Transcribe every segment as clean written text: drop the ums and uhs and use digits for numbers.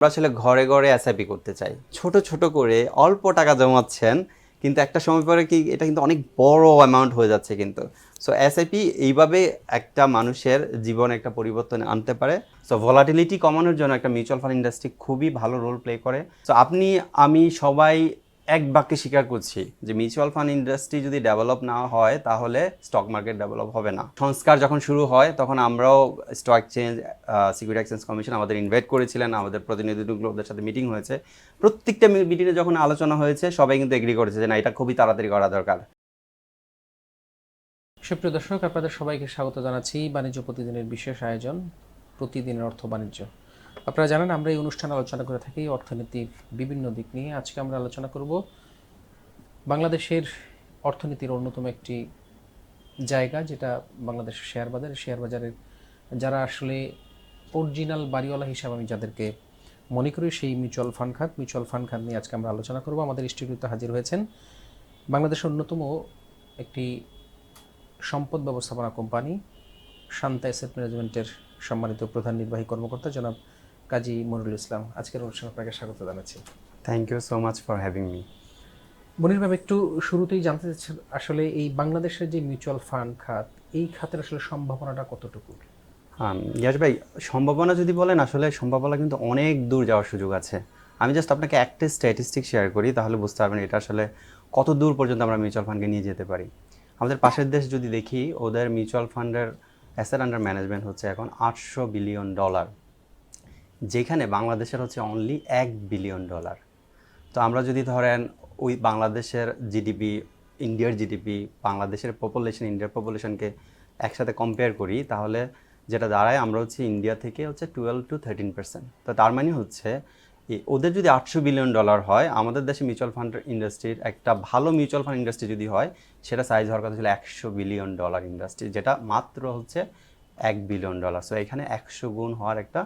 আসলে ঘরে ঘরে এসআইপি করতে চাই, ছোট ছোট করে অল্প টাকা জমাচ্ছেন, কিন্তু একটা সময় পরে কি এটা কিন্তু অনেক বড় অ্যামাউন্ট হয়ে যাচ্ছে কিন্তু। সো এসআইপি এইভাবে একটা মানুষের জীবনে একটা পরিবর্তন আনতে পারে। সো ভলাটিলিটি কমানোর জন্য একটা মিউচুয়াল ফান্ড ইন্ডাস্ট্রি খুবই ভালো রোল প্লে করে। সো আপনি, আমি সবাই এক বাক্যে স্বীকার করছি যে মিউচুয়াল ফান্ড ইন্ডাস্ট্রি যদি ডেভেলপ না হয় তাহলে স্টক মার্কেট ডেভেলপ হবে না। সংস্কার যখন শুরু হয় তখন আমরাও stock exchange, security exchange commission আমাদের ইনভাইট করেছিলেন, আমাদের প্রতিনিধিগুলো ওদের সাথে মিটিং হয়েছে। প্রত্যেকটা মিটিংয়ে যখন আলোচনা হয়েছে সবাই কিন্তু এগ্রি করেছে যে না, এটা খুবই তাড়াতাড়ি করা দরকার। সুপ্রিয় দর্শক, আপনাদের সবাইকে স্বাগত জানাচ্ছি বাণিজ্য প্রতিদিনের বিশেষ আয়োজন প্রতিদিনের অর্থ বাণিজ্য। আপনারা জানেন আমরা এই অনুষ্ঠানে আলোচনা করে থাকি অর্থনীতির বিভিন্ন দিক নিয়ে। আজকে আমরা আলোচনা করব বাংলাদেশের অর্থনীতির অন্যতম একটি জায়গা, যেটা বাংলাদেশের শেয়ার বাজারের যারা আসলে অরিজিনাল বাড়িওয়ালা হিসাবে আমি যাদেরকে মনে করি, সেই মিউচুয়াল ফান্ড খাত নিয়ে আজকে আমরা আলোচনা করব। আমাদের স্টুডিওতে হাজির হয়েছেন বাংলাদেশের অন্যতম একটি সম্পদ ব্যবস্থাপনা কোম্পানি শান্তা অ্যাসেট ম্যানেজমেন্টের সম্মানিত প্রধান নির্বাহী কর্মকর্তা জনাব কাজী মনিরুল ইসলাম। আজকের অনুষ্ঠানে আপনাকে স্বাগত জানাচ্ছি। Thank you so much for having me. Monir ভাই, একটু শুরুতেই জানতে চাচ্ছি আসলে এই বাংলাদেশের যে মিউচুয়াল ফান্ড খাত, এই খাতের আসলে সম্ভাবনাটা কতটুকু? ইয়াস ভাই, সম্ভাবনা যদি বলেন, আসলে সম্ভাবনা কিন্তু অনেক দূর যাওয়ার সুযোগ আছে। আমি জাস্ট আপনাকে একটা স্ট্যাটিস্টিক শেয়ার করি, তাহলে বুঝতে পারবেন এটা আসলে কত দূর পর্যন্ত আমরা মিউচুয়াল ফান্ডকে নিয়ে যেতে পারি। আমাদের পাশের দেশ যদি দেখি, ওদের মিউচুয়াল ফান্ডের অ্যাসেট আন্ডার ম্যানেজমেন্ট হচ্ছে এখন $800 বিলিয়ন, যেখানে বাংলাদেশের হচ্ছে অনলি $1 বিলিয়ন। তো আমরা যদি ধরেন ওই বাংলাদেশের জিডিপি, ইন্ডিয়ার জিডিপি, বাংলাদেশের পপুলেশন, ইন্ডিয়ার পপুলেশনকে একসাথে কম্পেয়ার করি, তাহলে যেটা দাঁড়ায় আমরা হচ্ছে ইন্ডিয়া থেকে হচ্ছে 12-13%। তো তার মানে হচ্ছে ওদের যদি $800 বিলিয়ন হয়, আমাদের দেশে মিউচুয়াল ফান্ড ইন্ডাস্ট্রির একটা ভালো মিউচুয়াল ফান্ড ইন্ডাস্ট্রি যদি হয়, সেটা সাইজ হওয়ার কথা ছিল $100 বিলিয়ন ইন্ডাস্ট্রি, যেটা মাত্র হচ্ছে $1 বিলিয়ন। সো এখানে 100 গুণ হওয়ার একটা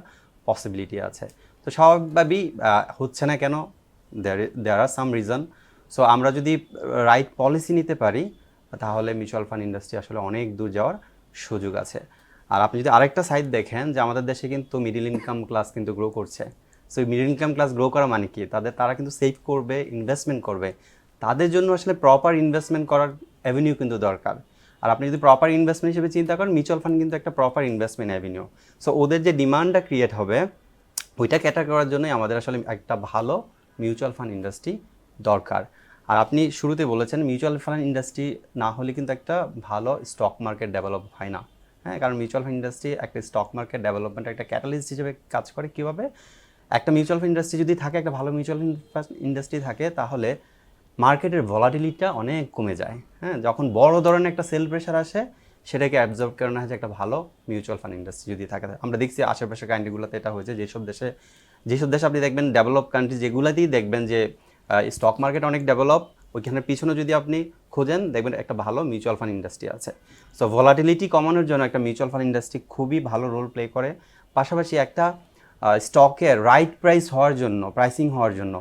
পসিবিলিটি আছে। তো স্বাভাবিকভাবেই হচ্ছে না কেন? দেয়ার আর সাম রিজন। সো আমরা যদি রাইট পলিসি নিতে পারি, তাহলে মিউচুয়াল ফান্ড ইন্ডাস্ট্রি আসলে অনেক দূর যাওয়ার সুযোগ আছে। আর আপনি যদি আরেকটা সাইড দেখেন, যে আমাদের দেশে কিন্তু মিডিল ইনকাম ক্লাস কিন্তু গ্রো করছে। So middle income class grow করা মানে কি? তারা কিন্তু সেভ করবে, ইনভেস্টমেন্ট করবে। তাদের জন্য আসলে প্রপার ইনভেস্টমেন্ট করার অ্যাভিনিউ কিন্তু দরকার। আর আপনি যদি প্রপার ইনভেস্টমেন্ট হিসেবে চিন্তা করেন, মিউচুয়াল ফান্ড কিন্তু একটা প্রপার ইনভেস্টমেন্ট অ্যাভিনিউ। সো ওদের যে ডিমান্ডটা ক্রিয়েট হবে, ওইটা ক্যাটার করার জন্যই আমাদের আসলে একটা ভালো মিউচুয়াল ফান্ড ইন্ডাস্ট্রি দরকার। আর আপনি শুরুতে বলেছেন মিউচুয়াল ফান্ড ইন্ডাস্ট্রি না হলে কিন্তু একটা ভালো স্টক মার্কেট ডেভেলপ হয় না। হ্যাঁ, কারণ মিউচুয়াল ফান্ড ইন্ডাস্ট্রি একটা স্টক মার্কেট ডেভেলপমেন্ট একটা ক্যাটালিস্ট হিসেবে কাজ করে। কীভাবে? একটা মিউচুয়াল ফান্ড ইন্ডাস্ট্রি যদি থাকে, একটা ভালো মিউচুয়াল ফান্ড ইন্ডাস্ট্রি থাকে, তাহলে মার্কেটের ভলাটিলিটিটা অনেক কমে যায়। হ্যাঁ, যখন বড় ধরনের একটা সেল প্রেশার আসে, সেটাকে অ্যাবজর্ব করে নেওয়া হয় একটা ভালো মিউচুয়াল ফান্ড ইন্ডাস্ট্রি যদি থাকে। আমরা দেখছি আশেপাশের কান্ট্রিগুলোতে এটা হয়েছে। যেসব দেশে আপনি দেখবেন ডেভেলপ কান্ট্রি, যেগুলোতেই দেখবেন যে স্টক মার্কেট অনেক ডেভেলপ, ওইখানের পিছনে যদি আপনি খোঁজেন, দেখবেন একটা ভালো মিউচুয়াল ফান্ড ইন্ডাস্ট্রি আছে। সো ভলাটিলিটি কমানোর জন্য একটা মিউচুয়াল ফান্ড ইন্ডাস্ট্রি খুবই ভালো রোল প্লে করে। পাশাপাশি একটা স্টকের রাইট প্রাইস হওয়ার জন্য, প্রাইসিং হওয়ার জন্য,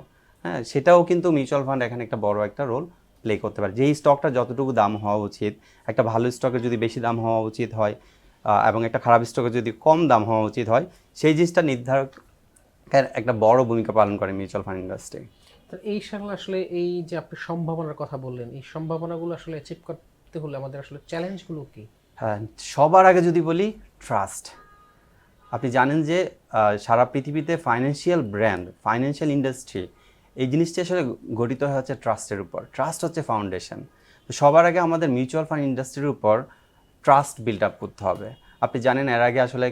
হ্যাঁ, সেটাও কিন্তু মিউচুয়াল ফান্ড এখানে একটা বড় একটা রোল প্লে করতে পারে। যেই স্টকটা যতটুকু দাম হওয়া উচিত, একটা ভালো স্টকের যদি বেশি দাম হওয়া উচিত হয়, এবং একটা খারাপ স্টকের যদি কম দাম হওয়া উচিত হয়, সেই জিনিসটা নির্ধারকের একটা বড় ভূমিকা পালন করে মিউচুয়াল ফান্ড ইন্ডাস্ট্রি। তো এই সাল আসলে এই যে আপনি সম্ভাবনার কথা বললেন, এই সম্ভাবনাগুলো আসলে অ্যাচিভ করতে হলে আমাদের আসলে চ্যালেঞ্জগুলো কি? হ্যাঁ, সবার আগে যদি বলি ট্রাস্ট। আপনি জানেন যে সারা পৃথিবীতে ফাইন্যান্সিয়াল ব্র্যান্ড, ফাইন্যান্সিয়াল ইন্ডাস্ট্রি, এই জিনিসটি আসলে গঠিত হচ্ছে ট্রাস্টের উপর। ট্রাস্ট হচ্ছে ফাউন্ডেশন। তো সবার আগে আমাদের মিউচুয়াল ফান্ড ইন্ডাস্ট্রির উপর ট্রাস্ট বিল্ড আপ করতে হবে। আপনি জানেন এর আগে আসলে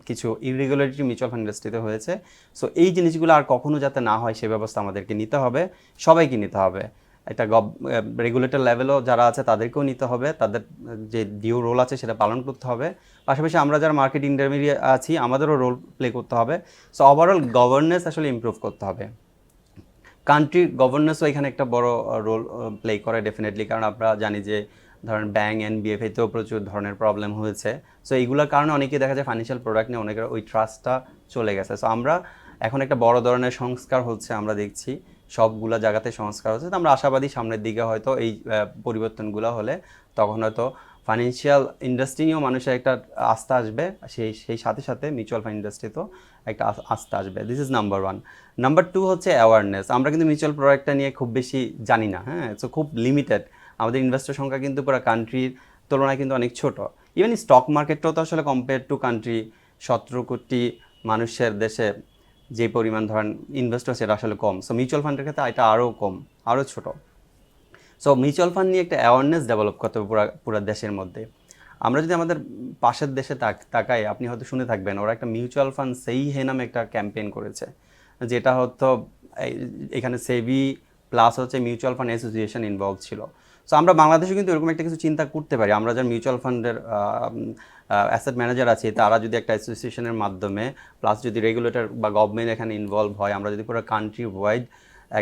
কিছু ইরেগুলারিটি মিউচুয়াল ফান্ড ইন্ডাস্ট্রিতে হয়েছে। সো এই জিনিসগুলো আর কখনো যাতে না হয়, সে ব্যবস্থা আমাদেরকে নিতে হবে, সবাইকে নিতে হবে। একটা রেগুলেটর লেভেলও যারা আছে তাদেরকেও নিতে হবে, তাদের যে ডিউ রোল আছে সেটা পালন করতে হবে। পাশাপাশি আমরা যারা মার্কেট ইন্টারমিডিয়েট আছি, আমাদেরও রোল প্লে করতে হবে। সো ওভারঅল গভর্নেন্স আসলে ইমপ্রুভ করতে হবে। কান্ট্রি গভর্নেন্সও এখানে একটা বড় রোল প্লে করে ডেফিনেটলি, কারণ আমরা জানি যে ধরেন ব্যাঙ্ক, এনবিএফএতেও প্রচুর ধরনের প্রবলেম হয়েছে। সো এইগুলোর কারণে অনেকেই দেখা যায় ফাইন্যান্সিয়াল প্রোডাক্ট নিয়ে অনেকের ওই ট্রাস্টটা চলে গেছে। সো আমরা এখন একটা বড় ধরনের সংস্কার হচ্ছে, আমরা দেখছি সবগুলা জায়গাতে সংস্কার হচ্ছে। তো আমরা আশাবাদী সামনের দিকে হয়তো এই পরিবর্তনগুলো হলে তখন হয়তো ফাইন্যান্সিয়াল ইন্ডাস্ট্রি নিয়েও মানুষের একটা আস্থা আসবে, সেই সাথে সাথে মিউচুয়াল ফান্ড ইন্ডাস্ট্রিতেও একটা আস্থা আসবে। This is number one. Number two হচ্ছে অ্যাওয়ারনেস। আমরা কিন্তু মিউচুয়াল প্রোডাক্টটা নিয়ে খুব বেশি জানি না, হ্যাঁ, সো খুব লিমিটেড। আমাদের ইনভেস্টর সংখ্যা কিন্তু পুরো কান্ট্রির তুলনায় কিন্তু অনেক ছোট। ইভেন স্টক মার্কেটটাও তো আসলে কম্পেয়ার টু কান্ট্রি 17 কোটি মানুষের দেশে যে পরিমাণ ধরেন ইনভেস্টর সেটা আসলে কম। সো মিউচুয়াল ফান্ডের ক্ষেত্রে এটা আরও কম, আরও ছোট। সো মিউচুয়াল ফান্ড নিয়ে একটা অ্যাওয়ারনেস ডেভেলপ করতে হবে পুরো দেশের মধ্যে। আমরা যদি আমাদের পাশের দেশে তাকাই, আপনি হয়তো শুনে থাকবেন ওরা একটা মিউচুয়াল ফান্ড সেই হে নামে একটা ক্যাম্পেইন করেছে, যেটা হয়তো এখানে সেবি প্লাস হচ্ছে মিউচুয়াল ফান্ড অ্যাসোসিয়েশন ইনভলভ ছিল। সো আমরা বাংলাদেশে কিন্তু এরকম একটা কিছু চিন্তা করতে পারি। আমরা যারা মিউচুয়াল ফান্ডের অ্যাসেট ম্যানেজার আছি, তারা যদি একটা অ্যাসোসিয়েশনের মাধ্যমে প্লাস যদি রেগুলেটর বা গভর্নমেন্ট এখানে ইনভলভ হয়, আমরা যদি পুরো কান্ট্রি ওয়াইড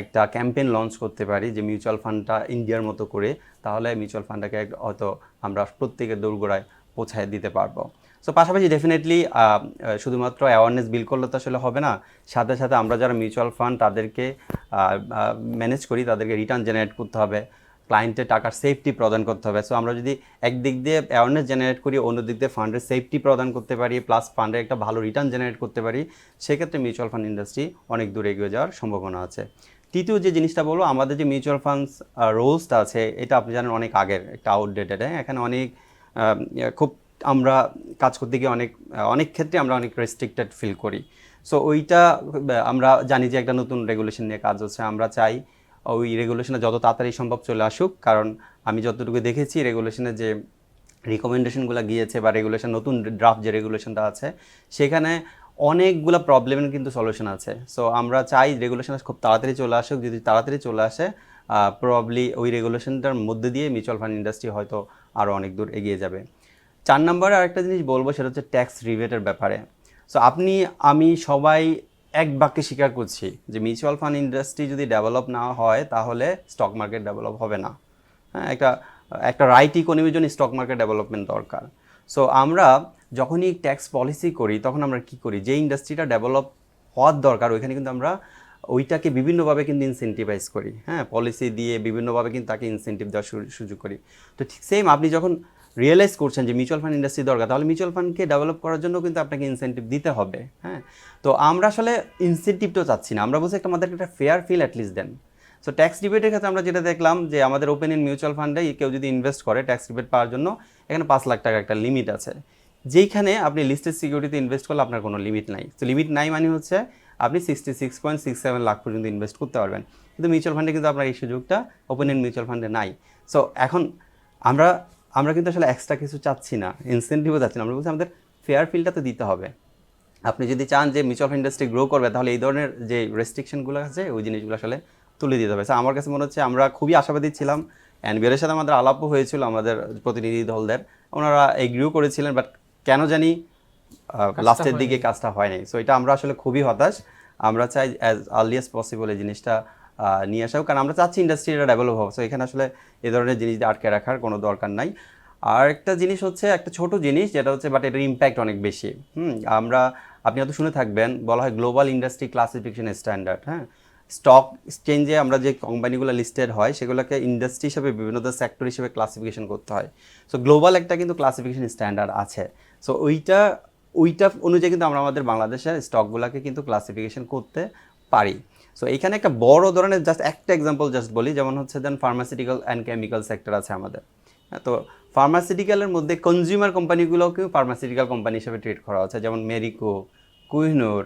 একটা ক্যাম্পেইন লঞ্চ করতে পারি যে মিউচুয়াল ফান্ডটা ইন্ডিয়ার মতো করে, তাহলে মিউচুয়াল ফান্ডটাকে হয়তো আমরা প্রত্যেকের দোরগোড়ায় পৌঁছায় দিতে পারবো। সো পাশাপাশি ডেফিনেটলি শুধুমাত্র অ্যাওয়ারনেস বিল করলে তো আসলে হবে না, সাথে সাথে আমরা যারা মিউচুয়াল ফান্ড তাদেরকে ম্যানেজ করি, তাদেরকে রিটার্ন জেনারেট করতে হবে, ক্লায়েন্টের টাকার সেফটি প্রদান করতে হবে। সো আমরা যদি একদিক দিয়ে অ্যাওয়ারনেস জেনারেট করি, অন্য দিক দিয়ে ফান্ডের সেফটি প্রদান করতে পারি, প্লাস ফান্ডের একটা ভালো রিটার্ন জেনারেট করতে পারি, সেক্ষেত্রে মিউচুয়াল ফান্ড ইন্ডাস্ট্রি অনেক দূর এগিয়ে যাওয়ার সম্ভাবনা আছে। তৃতীয় যে জিনিসটা বলবো, আমাদের যে মিউচুয়াল ফান্ডস রুলসটা আছে, এটা আপনি জানেন অনেক আগের, একটা আউটডেটেড। হ্যাঁ, এখানে অনেক খুব আমরা কাজ করতে গিয়ে অনেক ক্ষেত্রে আমরা অনেক রেস্ট্রিক্টেড ফিল করি। সো ওইটা আমরা জানি যে একটা নতুন রেগুলেশন নিয়ে কাজ হচ্ছে, আমরা চাই ওই রেগুলেশনে যত তাড়াতাড়ি সম্ভব চলে আসুক। কারণ আমি যতটুকু দেখেছি রেগুলেশনে যে রিকমেন্ডেশনগুলো গিয়েছে বা রেগুলেশন নতুন ড্রাফট যে রেগুলেশনটা আছে, সেখানে অনেকগুলো প্রবলেমের কিন্তু সলিউশন আছে। সো আমরা চাই রেগুলেশন খুব তাড়াতাড়ি চলে আসুক। যদি তাড়াতাড়ি চলে আসে, প্রবাবলি ওই রেগুলেশনটার মধ্যে দিয়ে মিউচুয়াল ফান্ড ইন্ডাস্ট্রি হয়তো আরও অনেক দূর এগিয়ে যাবে। 4 নম্বরে আরেকটা জিনিস বলবো, সেটা হচ্ছে ট্যাক্স রিবেটের ব্যাপারে। সো আমি সবাই এক বাক্যে স্বীকার করছি যে মিউচুয়াল ফান্ড ইন্ডাস্ট্রি যদি ডেভেলপ না হয়, তাহলে স্টক মার্কেট ডেভেলপ হবে না। হ্যাঁ, একটা রাইট ইকোনমির জন্য স্টক মার্কেট ডেভেলপমেন্ট দরকার। সো আমরা যখনই ট্যাক্স পলিসি করি, তখন আমরা কী করি, যে ইন্ডাস্ট্রিটা ডেভেলপ হওয়ার দরকার ওইখানে কিন্তু আমরা ওইটাকে বিভিন্নভাবে কিন্তু ইনসেন্টিভাইজ করি। হ্যাঁ, পলিসি দিয়ে বিভিন্নভাবে কিন্তু তাকে ইনসেন্টিভ দেওয়ার সুযোগ করি। তো ঠিক সেম আপনি যখন রিয়েলাইজ করছেন যে মিউচুয়াল ফান্ড ইন্ডাস্ট্রি দরকার, তাহলে মিউচুয়াল ফান্ডকে ডেভেলপ করার জন্য কিন্তু আপনাকে ইনসেন্টিভ দিতে হবে। হ্যাঁ, তো আমরা আসলে ইনসেন্টিভটাও চাচ্ছি না, আমরা বলছি আমাদেরকে একটা ফেয়ার ফিল অ্যাটলিস্ট দেন। সো ট্যাক্স রিবেটের ক্ষেত্রে আমরা যেটা দেখলাম যে আমাদের ওপেন ইন মিউচুয়াল ফান্ডে কেউ যদি ইনভেস্ট করে, ট্যাক্স রিবেট পাওয়ার জন্য এখানে 5 লাখ টাকা একটা লিমিট আছে, যেইখানে আপনি লিস্টেড সিকিউরিটিতে ইনভেস্ট করলে আপনার কোনো লিমিট নাই। তো লিমিট নাই মানে হচ্ছে আপনি 66.67 লাখ পর্যন্ত ইনভেস্ট করতে পারবেন। কিন্তু মিউচুয়াল ফান্ডে কিন্তু আপনার এই সুযোগটা ওপেন ইন মিউচুয়াল ফান্ডে নাই। সো এখন আমরা কিন্তু আসলে এক্সট্রা কিছু চাচ্ছি না, ইনসেন্টিভও চাচ্ছি না, আমরা বলছি আমাদের ফেয়ার ফিলটা তো দিতে হবে। আপনি যদি চান যে মিউচুয়াল ফান্ড ইন্ডাস্ট্রি গ্রো করবে, তাহলে এই ধরনের যে রেস্ট্রিকশনগুলো আছে ওই জিনিসগুলো আসলে তুলে দিতে হবে। সো আমার কাছে মনে হচ্ছে আমরা খুবই আশাবাদী ছিলাম, এনবিআরের সাথে আমাদের আলাপও হয়েছিল, আমাদের প্রতিনিধি দলদের, ওনারা এগ্রিও করেছিলেন, বাট কেন জানি লাস্টের দিকে কাজটা হয় নাই। সো এটা আমরা আসলে খুবই হতাশ। আমরা চাই অ্যাজ আর্লি অ্যাজ পসিবল এই জিনিসটা নিয়ে আসাও, কারণ আমরা চাচ্ছি ইন্ডাস্ট্রিটা ডেভেলপ হবে। সো এখানে আসলে এ ধরনের জিনিস আটকে রাখার কোনো দরকার নাই। আর একটা জিনিস হচ্ছে, একটা ছোট জিনিস যেটা হচ্ছে, বাট এটার ইম্প্যাক্ট অনেক বেশি। আপনি হয়তো শুনে থাকবেন, বলা হয় গ্লোবাল ইন্ডাস্ট্রি ক্লাসিফিকেশন স্ট্যান্ডার্ড। হ্যাঁ, স্টক এক্সচেঞ্জে আমরা যে কোম্পানিগুলো লিস্টেড হয়, সেগুলোকে ইন্ডাস্ট্রি হিসেবে বিভিন্ন সেক্টর হিসেবে ক্লাসিফিকেশন করতে হয়। সো গ্লোবাল একটা কিন্তু ক্লাসিফিকেশন স্ট্যান্ডার্ড আছে। সো ওইটা অনুযায়ী কিন্তু আমরা আমাদের বাংলাদেশের স্টকগুলোকে কিন্তু ক্লাসিফিকেশন করতে পারি। সো এইখানে একটা বড় ধরনের জাস্ট একটা এক্সাম্পল বলি, যেমন হচ্ছে দেন ফার্মাসিউটিক্যাল অ্যান্ড কেমিক্যাল সেক্টর আছে আমাদের। তো ফার্মাসিউটিক্যালের মধ্যে কনজিউমার কোম্পানিগুলোকেও ফার্মাসিউটিক্যাল কোম্পানি হিসেবে ট্রিট করা হচ্ছে, যেমন মেরিকো, কুইনোর,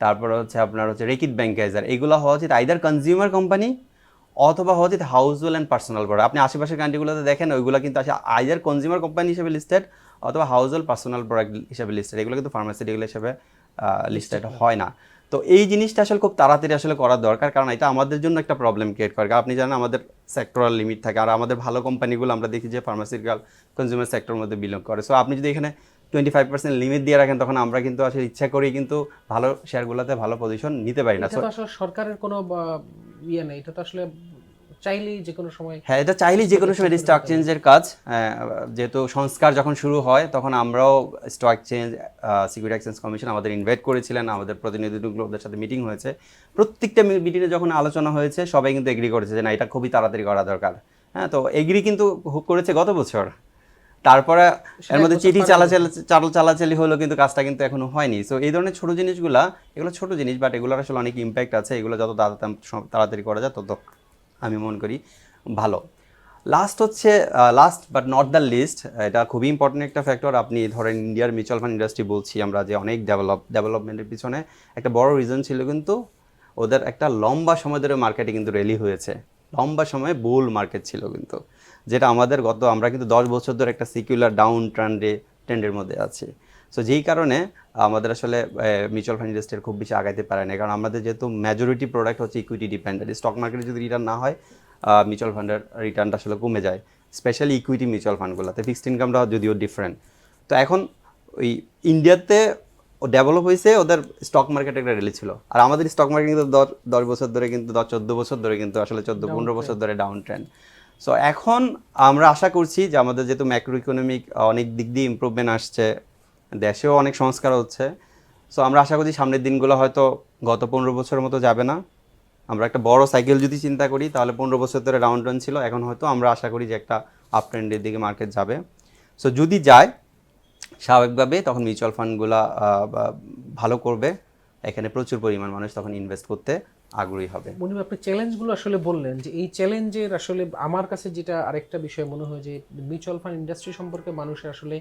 তারপরে হচ্ছে আপনার হচ্ছে রেকিট ব্যাংকাইজার। এগুলো হওয়া উচিত আইদার কনজিউমার কোম্পানি অথবা হওয়া উচিত house hold and personal product. আপনি আশেপাশের কান্ট্রিগুলোতে দেখেন ওইগুলো কিন্তু আইদার কনজিউমার কোম্পানি হিসেবে লিস্টেড অথবা হাউস হোল্ড পার্সোনাল প্রোডাক্ট হিসেবে লিস্টেড। এগুলো কিন্তু ফার্মাসিউটিক্যাল হিসেবে লিস্টেড হয় না। তো এই জিনিসটা আসলে খুব তাড়াতাড়ি আসলে করার দরকার, কারণ এটা আমাদের জন্য একটা প্রবলেম ক্রিয়েট করে। আপনি জানেন আমাদের সেক্টরাল লিমিট থাকে, আর আমাদের ভালো কোম্পানিগুলো আমরা দেখি যে ফার্মাসিউটিক্যাল কনজিউমার সেক্টরের মধ্যে বিলং করে। সো আপনি যদি এখানে 25% লিমিট দিয়ে রাখেন, তখন আমরা কিন্তু আসলে ইচ্ছা করেই কিন্তু ভালো শেয়ারগুলোতে ভালো পজিশন নিতে পারি না। এটা তো আসলে সরকারের কোনো ইয়ে নেই, এটা তো আসলে চাইলেই যে কোনো সময়, হ্যাঁ, এটা চাইলেই যে কোনো সময় স্টক চেঞ্জের কাজ। যেহেতু সংস্কার যখন শুরু হয়, তখন আমরাও stock exchange, security exchange commission আমাদের ইনভাইট করেছিলেন, আমাদের প্রতিনিধিগুলো ওদের সাথে মিটিং হয়েছে। প্রত্যেকটা মিটিংয়ে যখন আলোচনা হয়েছে, সবাই কিন্তু এগ্রি করেছে যে না, এটা খুবই তাড়াতাড়ি করা দরকার। হ্যাঁ, তো এগ্রি কিন্তু করেছে গত বছর, তারপরে সেটা এর মধ্যে এক বছর চিঠি পার হয়ে চালাচালি হলো, কিন্তু কাজটা কিন্তু এখনো হয়নি। সো এই ধরনের ছোট জিনিসগুলা, এগুলো ছোট জিনিস, বাট এগুলোর আসলে অনেক ইম্প্যাক্ট আছে। এগুলো যত তাড়াতাড়ি করা যায় তত আমি মনে করি ভালো। লাস্ট হচ্ছে, last but not the least, এটা খুবই ইম্পর্টেন্ট একটা ফ্যাক্টর। আপনি ধরেন ইন্ডিয়ার মিউচুয়াল ফান্ড ইন্ডাস্ট্রি বলছি আমরা যে অনেক ডেভেলপমেন্টের পিছনে একটা বড় রিজন ছিল কিন্তু ওদের একটা লম্বা সময় ধরে মার্কেটে কিন্তু র্যালি হয়েছে, লম্বা সময় বুল মার্কেট ছিল কিন্তু, যেটা আমাদের আমরা কিন্তু 10 বছর ধরে একটা সিকিউলার ডাউন ট্রেন্ডের মধ্যে আছি। সো যেই কারণে আমাদের আসলে মিউচুয়াল ফান্ড ইন্ডাস্ট্রি খুব বেশি আগাইতে পারে না, কারণ আমাদের যেহেতু মেজরিটি প্রোডাক্ট হচ্ছে ইকুইটি ডিপেন্ডেন্ট। স্টক মার্কেটে যদি রিটার্ন না হয়, মিউচুয়াল ফান্ডের রিটার্নটা আসলে কমে যায়, স্পেশালি ইকুইটি মিউচুয়াল ফান্ডগুলোতে। ফিক্সড ইনকামটা যদিও ডিফারেন্ট। তো এখন ওই ইন্ডিয়াতে ডেভেলপ হয়েছে, ওদের স্টক মার্কেট একটা র্যালি ছিল, আর আমাদের স্টক মার্কেট কিন্তু 10 বছর ধরে কিন্তু 14 বছর ধরে কিন্তু আসলে 14-15 বছর ধরে ডাউন ট্রেন্ড। সো এখন আমরা আশা করছি যে আমাদের যেহেতু ম্যাক্রো ইকোনমিক অনেক দিক দিয়ে ইমপ্রুভমেন্ট আসছে, দেশেও অনেক সংস্কার হচ্ছে, সো আমরা আশা করছি সামনের দিনগুলো হয়তো গত 15 বছরের মতো যাবে না। আমরা একটা বড় সাইকেল যদি চিন্তা করি, তাহলে 15 বছর ধরে ডাউন ট্রেন্ড ছিল, এখন হয়তো আমরা আশা করি যে একটা আপ ট্রেন্ডের দিকে মার্কেট যাবে। সো যদি যায় স্বাভাবিকভাবে, তখন মিউচুয়াল ফান্ডগুলো ভালো করবে, এখানে প্রচুর পরিমাণ মানুষ তখন ইনভেস্ট করতে আগ্রহী হবে। মনিব, আপনি চ্যালেঞ্জগুলো আসলে বললেন, যে এই চ্যালেঞ্জের আসলে আমার কাছে যেটা আরেকটা বিষয় মনে হয় যে মিউচুয়াল ফান্ড ইন্ডাস্ট্রি সম্পর্কে মানুষের আসলে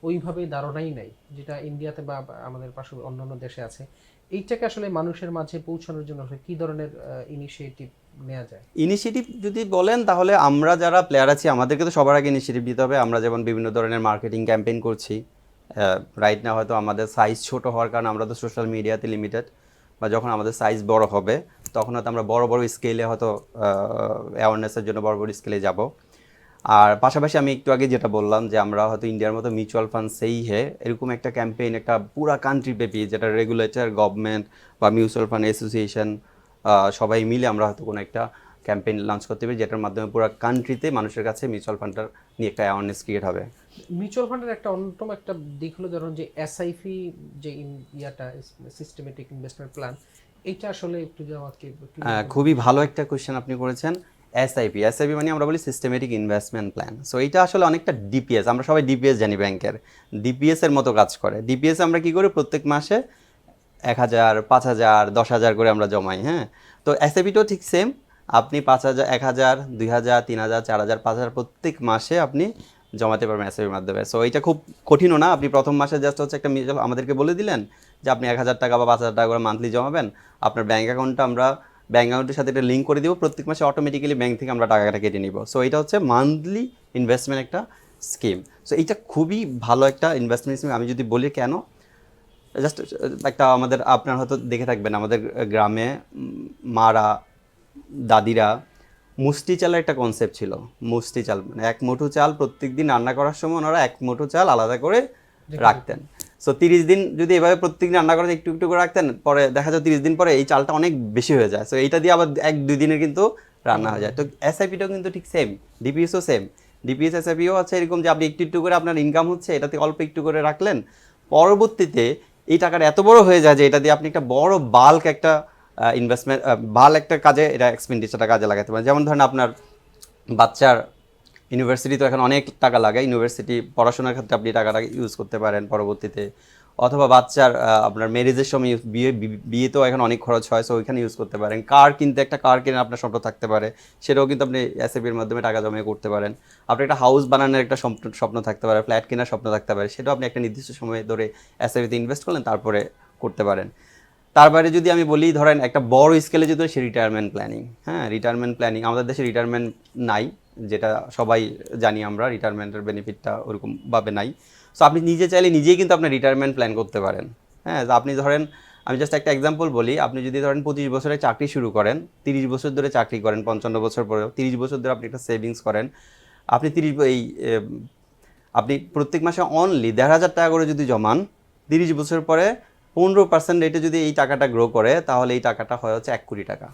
ওইভাবে ধারণাই নাই, যেটা ইন্ডিয়াতে বা আমাদের পাশে অন্যান্য দেশে আছে। এইটাকে আসলে মানুষের মাঝে পৌঁছানোর জন্য আসলে কী ধরনের ইনিশিয়েটিভ নেওয়া যায়? ইনিশিয়েটিভ যদি বলেন, তাহলে আমরা যারা প্লেয়ার আছি আমাদেরকে তো সবার আগে ইনিশিয়েটিভ দিতে হবে। আমরা যেমন বিভিন্ন ধরনের মার্কেটিং ক্যাম্পেইন করছি, রাইট না হয়তো আমাদের সাইজ ছোট হওয়ার কারণে আমরা তো সোশ্যাল মিডিয়াতে লিমিটেড, বা যখন আমাদের সাইজ বড় হবে তখন হয়তো আমরা বড় বড় স্কেলে হয়তো অ্যাওয়ারনেসের জন্য বড় বড় স্কেলে যাব। আর পাশাপাশি আমি একটু আগে যেটা বললাম যে আমরা হয়তো ইন্ডিয়ার মতো মিউচুয়াল ফান্ড সেই এরকম একটা ক্যাম্পেইন, একটা পুরা কান্ট্রি ব্যাপী, যেটা রেগুলেটর, গভর্নমেন্ট বা মিউচুয়াল ফান্ড অ্যাসোসিয়েশন সবাই মিলে আমরা হয়তো কোনো একটা ক্যাম্পেইন লঞ্চ করতে পারি, যেটার মাধ্যমে পুরো কান্ট্রিতে মানুষের কাছে মিউচুয়াল ফান্ডটার নিয়ে একটা অ্যাওয়ারনেস ক্রিয়েট হবে। মিউচুয়াল ফান্ডের একটা অন্যতম একটা দিক হলো ধরুন যে এসআইপি, যে ইয়াটা সিস্টেমেটিক ইনভেস্টমেন্ট প্ল্যান, এইটা আসলে একটু যে আমাকে খুবই ভালো একটা কোয়েশ্চেন আপনি করেছেন। এসআইপি মানে আমরা বলি সিস্টেমেটিক ইনভেস্টমেন্ট প্ল্যান। সো এটা আসলে অনেকটা ডিপিএস, আমরা সবাই ডিপিএস জানি, ব্যাংকের ডিপিএস এর মতো কাজ করে। ডিপিএস আমরা কি করি, প্রত্যেক মাসে 1,000, 5,000, 10,000 করে আমরা জমাই। হ্যাঁ, তো এসআইপিটাও ঠিক সেম। আপনি 5,000, 1,000, 2,000, 3,000, 4,000, 5,000 প্রত্যেক মাসে আপনি জমাতে পারবেন এসআইপির মাধ্যমে। সো এটা খুব কঠিনও না। আপনি প্রথম মাসে জাস্ট হচ্ছে একটা আমাদেরকে বলে দিলেন যে আপনি 1,000 টাকা বা 5,000 টাকা করে মান্থলি জমাবেন। আপনার ব্যাঙ্ক অ্যাকাউন্টটা আমরা ব্যাঙ্ক অ্যাকাউন্টের সাথে একটা লিঙ্ক করে দিব, প্রত্যেক মাসে অটোমেটিক্যালি ব্যাঙ্ক থেকে আমরা টাকাটা কেটে নিব। সো এটা হচ্ছে মান্থলি ইনভেস্টমেন্ট একটা স্কিম। সো এইটা খুবই ভালো একটা ইনভেস্টমেন্ট স্কিম। আমি যদি বলি কেন, জাস্ট একটা আমাদের, আপনার হয়তো দেখে থাকবেন আমাদের গ্রামে মারা, দাদিরা মুষ্টি চালের একটা কনসেপ্ট ছিল। মুষ্টি চাল মানে এক মুঠো চাল, প্রত্যেক দিন রান্না করার সময় ওনারা এক মুঠো চাল আলাদা করে রাখতেন। সো 30 দিন যদি এভাবে প্রত্যেকদিন রান্না করে একটু একটু করে রাখতেন, পরে দেখা যায় 30 দিন পরে এই চালটা অনেক বেশি হয়ে যায়। সো এইটা দিয়ে আবার 1-2 দিনের কিন্তু রান্না হয়ে যায়। তো এসআইপিটাও কিন্তু ঠিক সেম, ডিপিএসও সেম। ডিপিএস এসআইপিও আছে এরকম যে আপনি একটু একটু করে আপনার ইনকাম হচ্ছে, এটাতে অল্প একটু করে রাখলেন, পরবর্তীতে এই টাকাটা এত বড় হয়ে যায় যে এটা দিয়ে আপনি একটা বড় বাল্ক একটা ইনভেস্টমেন্ট, একটা কাজে এটা এক্সপেন্ডিচারটা কাজে লাগাতে পারেন। যেমন ধরেন আপনার বাচ্চার ইউনিভার্সিটি তো এখন অনেক টাকা লাগে, ইউনিভার্সিটি পড়াশোনার ক্ষেত্রে আপনি টাকাটা ইউজ করতে পারেন পরবর্তীতে। অথবা বাচ্চার আপনার ম্যারেজের সময় বিয়েতেও এখন অনেক খরচ হয়, সো ওইখানে ইউজ করতে পারেন। কার কিনতে, একটা কার কিনে আপনার স্বপ্ন থাকতে পারে, সেটাও কিন্তু আপনি এসআইপির মাধ্যমে টাকা জমিয়ে করতে পারেন। আপনি একটা হাউস বানানোর একটা স্বপ্ন থাকতে পারে, ফ্ল্যাট কেনার স্বপ্ন থাকতে পারে, সেটাও আপনি একটা নির্দিষ্ট সময় ধরে এসআইপিতে ইনভেস্ট করলেন, তারপরে করতে পারেন। তার বাইরে যদি আমি বলি, ধরেন একটা বড় স্কেলে যদি সে রিটায়ারমেন্ট প্ল্যানিং, হ্যাঁ রিটায়ারমেন্ট প্ল্যানিং, আমাদের দেশে রিটায়ারমেন্ট নাই, যেটা সবাই জানি আমরা, রিটায়ারমেন্টের বেনিফিটটা ওরকমভাবে নাই। সো আপনি নিজে চাইলে নিজেই কিন্তু আপনার রিটায়ারমেন্ট প্ল্যান করতে পারেন। হ্যাঁ, আপনি ধরেন, আমি জাস্ট একটা এক্সাম্পল বলি, আপনি যদি ধরেন 25 বছরে চাকরি শুরু করেন, 30 বছর ধরে চাকরি করেন, 55 বছর পরেও 30 বছর ধরে আপনি একটা সেভিংস করেন, আপনি আপনি প্রত্যেক মাসে অনলি 1,500 টাকা করে যদি জমান, 30 বছর পরে 15% রেটে যদি এই টাকাটা গ্রো করে, তাহলে এই টাকাটা হয় হচ্ছে 1 কোটি টাকা।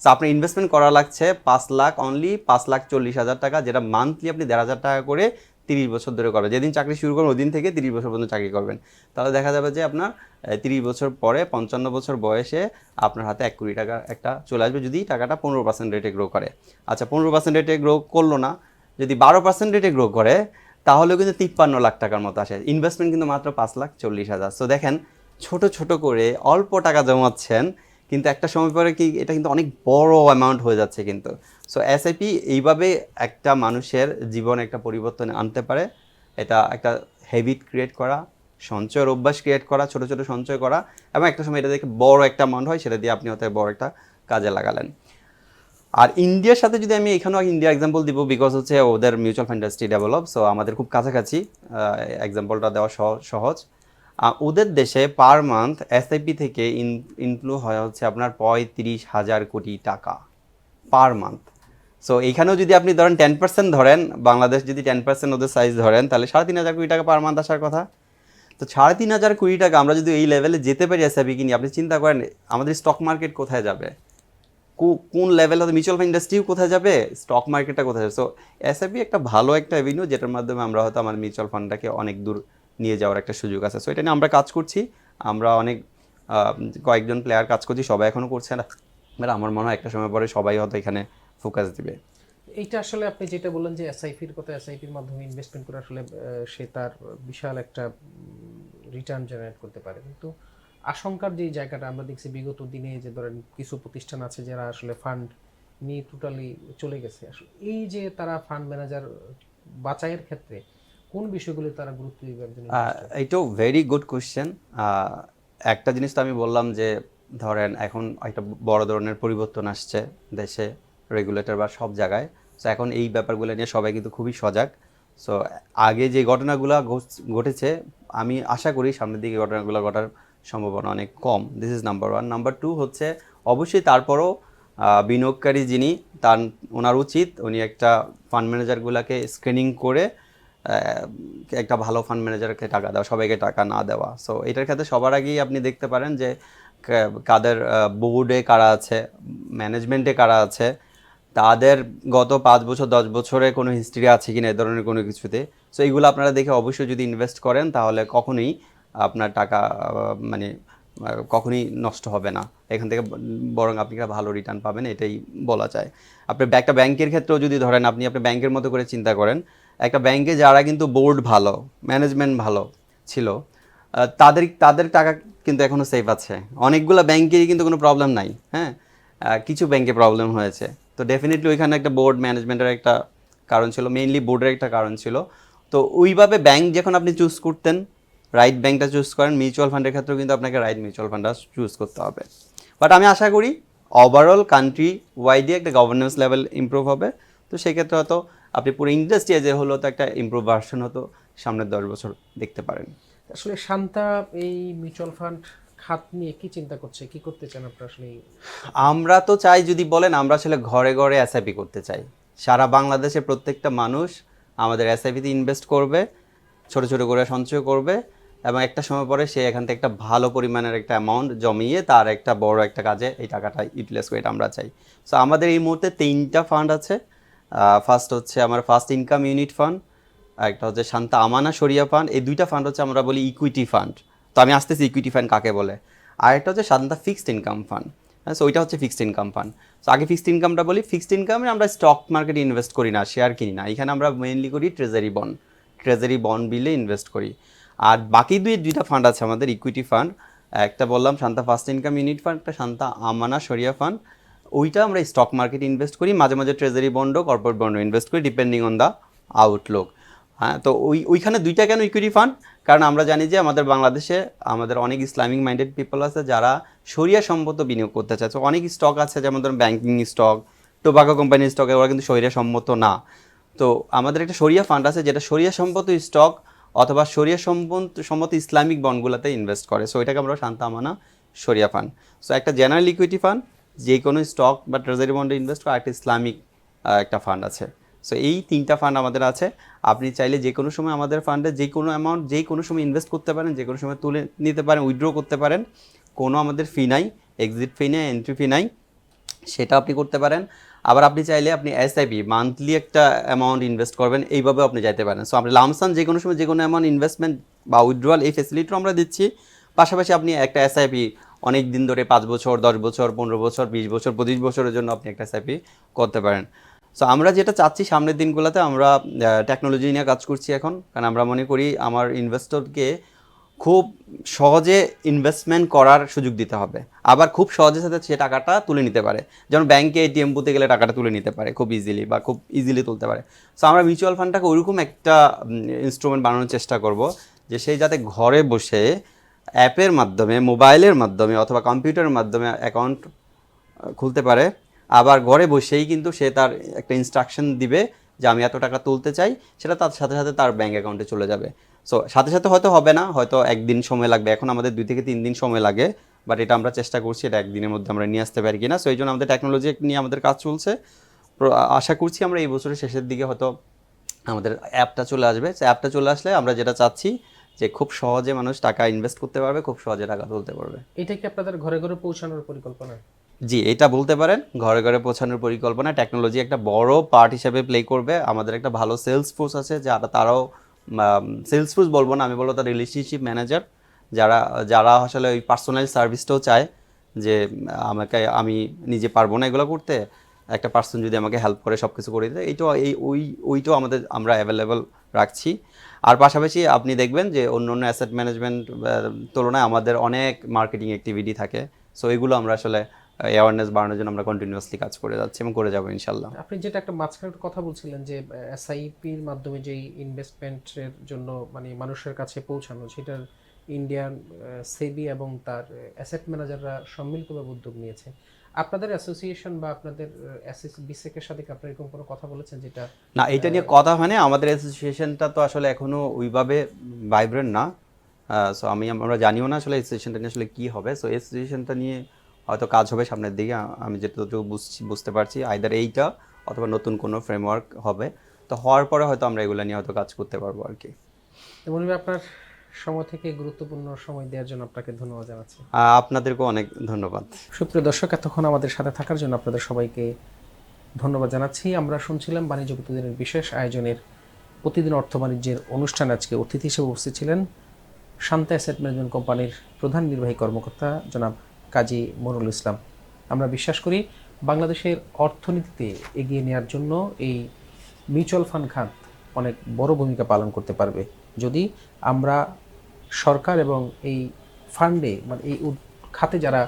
সো আপনার ইনভেস্টমেন্ট করা লাগছে 5 লাখ, অনলি 5,40,000 টাকা, যেটা মান্থলি আপনি 1,500 টাকা করে 30 বছর ধরে করবেন। যেদিন চাকরি শুরু করবেন ওই দিন থেকে 30 বছর পর্যন্ত চাকরি করবেন, তাহলে দেখা যাবে যে আপনার 30 বছর পরে 55 বছর বয়সে আপনার হাতে 1 কোটি টাকা একটা চলে আসবে, যদি টাকাটা 15% রেটে গ্রো করে। আচ্ছা, 15% রেটে গ্রো করলো না, যদি 12% রেটে গ্রো করে, তাহলেও কিন্তু 53 লাখ টাকার মতো আসে। ইনভেস্টমেন্ট কিন্তু মাত্র 5,40,000। সো দেখেন ছোট ছোট করে অল্প টাকা জমাচ্ছেন, কিন্তু একটা সময় পরে কি এটা কিন্তু অনেক বড় অ্যামাউন্ট হয়ে যাচ্ছে কিন্তু। সো এসআইপি এইভাবে একটা মানুষের জীবনে একটা পরিবর্তন আনতে পারে। এটা একটা হ্যাবিট ক্রিয়েট করা, সঞ্চয়ের অভ্যাস ক্রিয়েট করা, ছোট ছোট সঞ্চয় করা, এবং একটা সময় এটা দেখে বড় একটা অ্যামাউন্ট হয়, সেটা দিয়ে আপনি হয়তো বড় একটা কাজে লাগালেন। আর ইন্ডিয়ার সাথে যদি আমি এখানেও ইন্ডিয়া এক্সাম্পল দিব, বিকজ হচ্ছে ওদের mutual fund industry develop, so আমাদের খুব কাছাকাছি এক্সাম্পলটা দেওয়া সহজ। ওদের দেশে পার মান্থ এসআইপি থেকে ইনফ্লো হয় হচ্ছে আপনার 35,000 কোটি টাকা পার মান্থ। সো এইখানেও যদি আপনি ধরেন 10% ধরেন, বাংলাদেশ যদি 10% ওদের সাইজ ধরেন, তাহলে 3,500 কোটি টাকা পার মান্থ আসার কথা। তো 3,500 কোটি টাকা আমরা যদি এই লেভেলে যেতে পারি এসআইপি কিনি, আপনি চিন্তা করেন আমাদের স্টক মার্কেট কোথায় যাবে, কোন লেভেল হতে মিউচুয়াল ফান্ড ইন্ডাস্ট্রিও কোথায় যাবে, স্টক মার্কেটটা কোথায় যাবে। সো এসআইপি একটা ভালো একটা এভিনিউ, যেটার মাধ্যমে আমরা হয়তো আমার মিউচুয়াল ফান্ডটাকে অনেক দূর নিয়ে যাওয়ার একটা সুযোগ আছে। সো এটা নিয়ে আমরা কাজ করছি, আমরা অনেক কয়েকজন প্লেয়ার কাজ করছি, সবাই এখনও করছে না, বাট আমার মনে হয় একটা সময় পরে সবাই হয়তো এখানে ফোকাস দিবে। এইটা আসলে আপনি যেটা বললেন যে এসআইপির কথা, এসআইপির মাধ্যমে ইনভেস্টমেন্ট করে আসলে সে তার বিশাল একটা রিটার্ন জেনারেট করতে পারে, কিন্তু আশঙ্কার যে জায়গাটা আমরা দেখছি বিগত দিনে, যে ধরেন কিছু প্রতিষ্ঠান আছে যারা আসলে ফান্ড নিয়ে টোটালি চলে গেছে, আসলে এই যে তারা ফান্ড ম্যানেজার বাছাইয়ের ক্ষেত্রে কোন বিষয়গুলো তারা গুরুত্ব দিবে একজন investor? এইটাও ভেরি গুড কোশ্চেন। একটা জিনিস তো আমি বললাম যে ধরেন এখন একটা বড় ধরনের পরিবর্তন আসছে দেশে, রেগুলেটর বা সব জায়গায়। সো এখন এই ব্যাপারগুলো নিয়ে সবাই কিন্তু খুবই সজাগ। সো আগে যে ঘটনাগুলো ঘটেছে, আমি আশা করি সামনের দিকে ঘটনাগুলো ঘটার সম্ভাবনা অনেক কম। This is number one. Number two হচ্ছে অবশ্যই তারপরও বিনিয়োগকারী যিনি, ওনার উচিত উনি একটা ফান্ড ম্যানেজারগুলোকে স্ক্রিনিং করে একটা ভালো ফান্ড ম্যানেজারকে টাকা দেওয়া, সবাইকে টাকা না দেওয়া। সো এটার ক্ষেত্রে সবার আগেই আপনি দেখতে পারেন যে কাদের বোর্ডে কারা আছে, ম্যানেজমেন্টে কারা আছে, তাদের গত 5 বছর 10 বছরে কোনো হিস্ট্রি আছে কিনা এই ধরনের কোনো কিছুতে। সো এইগুলো আপনারা দেখে অবশ্যই যদি ইনভেস্ট করেন, তাহলে কখনোই আপনার টাকা মানে কখনোই নষ্ট হবে না, এখান থেকে বরং আপনি একটা ভালো রিটার্ন পাবেন, এটাই বলা যায়। আপনি একটা ব্যাংকের ক্ষেত্রেও যদি ধরেন, আপনি ব্যাংকের মতো করে চিন্তা করেন, একটা ব্যাংকে যারা কিন্তু বোর্ড ভালো, ম্যানেজমেন্ট ভালো ছিল, তাদের টাকা কিন্তু এখনও সেফ আছে। অনেকগুলো ব্যাংকেরই কিন্তু কোনো প্রবলেম নাই, হ্যাঁ, কিছু ব্যাংকে প্রবলেম হয়েছে। তো ডেফিনেটলি ওইখানে একটা বোর্ড ম্যানেজমেন্টের একটা কারণ ছিল, মেইনলি বোর্ডের একটা কারণ ছিল। তো ওইভাবে ব্যাংক যখন আপনি চুজ করতেন, রাইট ব্যাংকটা চুজ করেন। মিউচুয়াল ফান্ডের ক্ষেত্রেও কিন্তু আপনাকে রাইট মিউচুয়াল ফান্ডটা চুজ করতে হবে। বাট আমি আশা করি ওভারঅল কান্ট্রি ওয়াইডে একটা গভর্নেন্স লেভেল ইমপ্রুভ হবে। তো সেক্ষেত্রে হয়তো আপনি পুরো ইন্ডাস্ট্রি যে হলো তো একটা ইমপ্রুভ ভার্সন হতো সামনের 10 বছর দেখতে পারেন। আসলে শান্তা এই মিউচুয়াল ফান্ড খাত নিয়ে কি চিন্তা করছে, কি করতে চান আপনারা আসলে? আমরা তো চাই, যদি বলেন আমরা আসলে ঘরে ঘরে এসআইপি করতে চাই। সারা বাংলাদেশে প্রত্যেকটা মানুষ আমাদের এসআইপিতে ইনভেস্ট করবে, ছোট ছোট করে সঞ্চয় করবে, এবং একটা সময় পরে সে এখান থেকে একটা ভালো পরিমাণের একটা অ্যামাউন্ট জমিয়ে তার একটা বড় একটা কাজে এই টাকাটা ইউটিলাইজ করে, এটা আমরা চাই। সো আমাদের এই মুহূর্তে 3টা ফান্ড আছে। ফার্স্ট হচ্ছে আমার ফার্স্ট ইনকাম ইউনিট ফান্ড, একটা হচ্ছে শান্তা আমানা শরিয়া ফান্ড। এই 2টা ফান্ড হচ্ছে আমরা বলি ইকুইটি ফান্ড। তো আমি আসতেছি ইকুইটি ফান্ড কাকে বলে। আর একটা হচ্ছে শান্তা ফিক্সড ইনকাম ফান্ড। হ্যাঁ, সো ওইটা হচ্ছে ফিক্সড ইনকাম ফান্ড। সো আগে ফিক্সড ইনকামটা বলি। ফিক্সড ইনকামে আমরা স্টক মার্কেটে ইনভেস্ট করি না, শেয়ার কিনি না, এখানে আমরা মেইনলি করি ট্রেজারি বন্ড বিলে ইনভেস্ট করি। আর বাকি দুইটা ফান্ড আছে আমাদের ইকুইটি ফান্ড, একটা বললাম Shanta first income unit fund, একটা শান্তা আমানা শরিয়া ফান্ড। ওইটা আমরা স্টক মার্কেটে ইনভেস্ট করি, মাঝে মাঝে ট্রেজারি বন্ডও কর্পোরেট বন্ডও ইনভেস্ট করি, ডিপেন্ডিং অন দ্য আউটলুক। হ্যাঁ, তো ওইখানে দুইটা কেন ইকুইটি ফান্ড? কারণ আমরা জানি যে আমাদের বাংলাদেশে আমাদের অনেক ইসলামিক মাইন্ডেড পিপল আছে যারা শরিয়া সম্মত বিনিয়োগ করতে চায়। তো অনেক স্টক আছে, যেমন ধরুন ব্যাংকিং স্টক, টোবাকো কোম্পানির স্টক, ওরা কিন্তু শরিয়া সম্মত না। তো আমাদের একটা শরিয়া ফান্ড আছে যেটা শরিয়া সম্মত স্টক অথবা শরিয়া সম্মত ইসলামিক বন্ডগুলোতে ইনভেস্ট করে। সো এটাকে আমরা শান্তা আমানা শরিয়া ফান্ড। সো একটা জেনারেল ইকুইটি ফান্ড যে কোনো স্টক বা ট্রেজারি বন্ডে ইনভেস্ট করে, একটা ইসলামিক একটা ফান্ড আছে। সো এই 3টা ফান্ড আমাদের আছে। আপনি চাইলে যে কোনো সময় আমাদের ফান্ডে যে কোনো অ্যামাউন্ট যে কোনো সময় ইনভেস্ট করতে পারেন, যে কোনো সময় তুলে নিতে পারেন, উইথড্র করতে পারেন। কোনো আমাদের ফি নাই, এক্সিট ফি নেই, এন্ট্রি ফি নাই, সেটা আপনি করতে পারেন। আবার আপনি চাইলে আপনি এসআইপি মান্থলি একটা অ্যামাউন্ট ইনভেস্ট করবেন, এইভাবে আপনি যাইতে পারেন। সো আপনি লামসান যে কোনো সময় যে কোনো অ্যামাউন্ট ইনভেস্টমেন্ট বা উইথড্রয়াল এই ফেসিলিটিও আমরা দিচ্ছি। পাশাপাশি আপনি একটা এসআইপি অনেক দিন ধরে 5 বছর 10 বছর 15 বছর 20 বছর 25 বছরের জন্য আপনি একটা এসআইপি করতে পারেন। সো আমরা যেটা চাচ্ছি সামনের দিনগুলোতে আমরা টেকনোলজি নিয়ে কাজ করছি এখন, কারণ আমরা মনে করি আমার ইনভেস্টরকে খুব সহজে ইনভেস্টমেন্ট করার সুযোগ দিতে হবে, আবার খুব সহজে সাথে সে টাকাটা তুলে নিতে পারে, যেমন ব্যাংকে এটিএম বুথে গেলে টাকাটা তুলে নিতে পারে খুব ইজিলি বা খুব ইজিলি তুলতে পারে। সো আমরা মিউচুয়াল ফান্ডটাকে ওইরকম একটা ইনস্ট্রুমেন্ট বানানোর চেষ্টা করব যে সেই যাতে ঘরে বসে অ্যাপের মাধ্যমে, মোবাইলের মাধ্যমে অথবা কম্পিউটারের মাধ্যমে অ্যাকাউন্ট খুলতে পারে, আবার ঘরে বসেই কিন্তু সে তার একটা ইনস্ট্রাকশন দিবে যে আমি এত টাকা তুলতে চাই, সেটা তার সাথে সাথে তার ব্যাঙ্ক অ্যাকাউন্টে চলে যাবে। সো সাথে সাথে হয়তো হবে না, হয়তো একদিন সময় লাগবে, এখন আমাদের 2 থেকে 3 দিন সময় লাগে, বাট এটা আমরা চেষ্টা করছি এটা একদিনের মধ্যে আমরা নিয়ে আসতে পারি কিনা। সো এই জন্য আমাদের টেকনোলজি নিয়ে আমাদের কাজ চলছে। আশা করছি আমরা এই বছরের শেষের দিকে হয়তো আমাদের অ্যাপটা চলে আসবে। অ্যাপটা চলে আসলে আমরা যেটা চাচ্ছি যে খুব সহজে মানুষ টাকা ইনভেস্ট করতে পারবে, খুব সহজে টাকা তুলতে পারবে। এটা কি আপনাদের ঘরে ঘরে পৌঁছানোর পরিকল্পনা? জি, এটা বলতে পারেন ঘরে ঘরে পৌঁছানোর পরিকল্পনা। টেকনোলজি একটা বড় পার্ট হিসেবে প্লে করবে। আমাদের একটা ভালো সেলস ফোর্স আছে, যারা তারাও সেলস ফোর্স বলবো না, আমি বলবো তার রিলেশনশিপ ম্যানেজার, যারা যারা আসলে ওই পার্সোনাল সার্ভিসটাও চায় যে আমি নিজে পারবো না এগুলো করতে, একটা পার্সন যদি আমাকে হেল্প করে সব কিছু করে দিতে, এইটাও ওইটাও আমরা অ্যাভেলেবেল রাখছি। আর পাশাপাশি আপনি দেখবেন যে অন্য অন্য অ্যাসেট ম্যানেজমেন্ট তুলনায় আমাদের অনেক মার্কেটিং অ্যাক্টিভিটি থাকে। সো এগুলো আমরা আসলে অ্যাওয়ারনেস বাড়ানোর জন্য আমরা কন্টিনিউয়াসলি কাজ করে যাচ্ছি এবং করে যাবো ইনশাল্লাহ। আপনি যেটা একটা মাঝখানে একটা কথা বলছিলেন যে এসআইপির মাধ্যমে যেই ইনভেস্টমেন্টের জন্য মানে মানুষের কাছে পৌঁছানো, সেটার ইন্ডিয়ান সেবি এবং তার অ্যাসেট ম্যানেজাররা সম্মিলিতভাবে উদ্যোগ নিয়েছে। আপনাদের অ্যাসোসিয়েশন বা আপনাদের বিসেকের সাথে কি আপনারা এরকম কোনো কথা বলেছেন যেটা? না, এটা নিয়ে কথা হয় না। আমাদের অ্যাসোসিয়েশনটা তো আসলে এখনো ওইভাবে ভাইব্রেন্ট না। সো আমরা জানিও না আসলে অ্যাসোসিয়েশনটা নিয়ে আসলে কী হবে। সো অ্যাসোসিয়েশনটা নিয়ে হয়তো কাজ হবে সামনের দিকে। আমি যেটুকু বুঝতে পারছি আইদার এইটা অথবা নতুন কোনো ফ্রেমওয়ার্ক হবে। তো হওয়ার পরে হয়তো আমরা এগুলো নিয়ে হয়তো কাজ করতে পারবো আর কি। মনির ভাই, আপনার সময় থেকে গুরুত্বপূর্ণ সময় দেওয়ার জন্য আপনাকে ধন্যবাদ জানাচ্ছি। আপনাদেরকেও অনেক ধন্যবাদ। সুপ্রিয় দর্শক, এতক্ষণ আমাদের সাথে থাকার জন্য আপনাদের সবাইকে ধন্যবাদ জানাচ্ছি। আমরা শুনছিলাম বাণিজ্য প্রতিদিনের বিশেষ আয়োজনের প্রতিদিন অর্থ বাণিজ্যের অনুষ্ঠানে আজকে অতিথি হিসেবে উপস্থিত ছিলেন শান্তা অ্যাসেট ম্যানেজমেন্ট কোম্পানির প্রধান নির্বাহী কর্মকর্তা জনাব কাজী মনিরুল ইসলাম। আমরা বিশ্বাস করি বাংলাদেশের অর্থনীতিতে এগিয়ে নেওয়ার জন্য এই মিউচুয়াল ফান্ড খাত অনেক বড় ভূমিকা পালন করতে পারবে যদি আমরা সরকার এবং এই ফান্ডে মানে এই খাতে যারা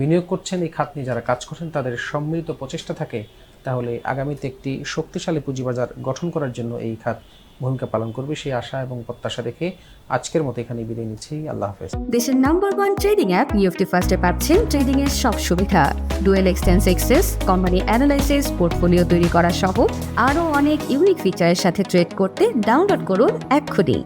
বিনিয়োগ করছেন, এই খাত নিয়ে যারা কাজ করছেন, তাদের সম্মিলিত প্রচেষ্টা থাকে, তাহলে আগামীতে একটি শক্তিশালী পুঁজিবাজার গঠন করার জন্য এই খাত ভূমিকা পালন করবে। সেই আশা এবং প্রত্যাশা রেখে আজকের মতো এখানে বিদায় নিচ্ছি। আল্লাহ হাফেজ। দেশের নাম্বার 1 ট্রেডিং অ্যাপ নিফটি ফার্স্টে পাচ্ছেন ট্রেডিং এর সব সুবিধা, dual এক্সটেন্স access, company analysis, portfolio তৈরি করা সহ আরও অনেক ইউনিক ফিচারের সাথে ট্রেড করতে ডাউনলোড করুন এক্ষুনি।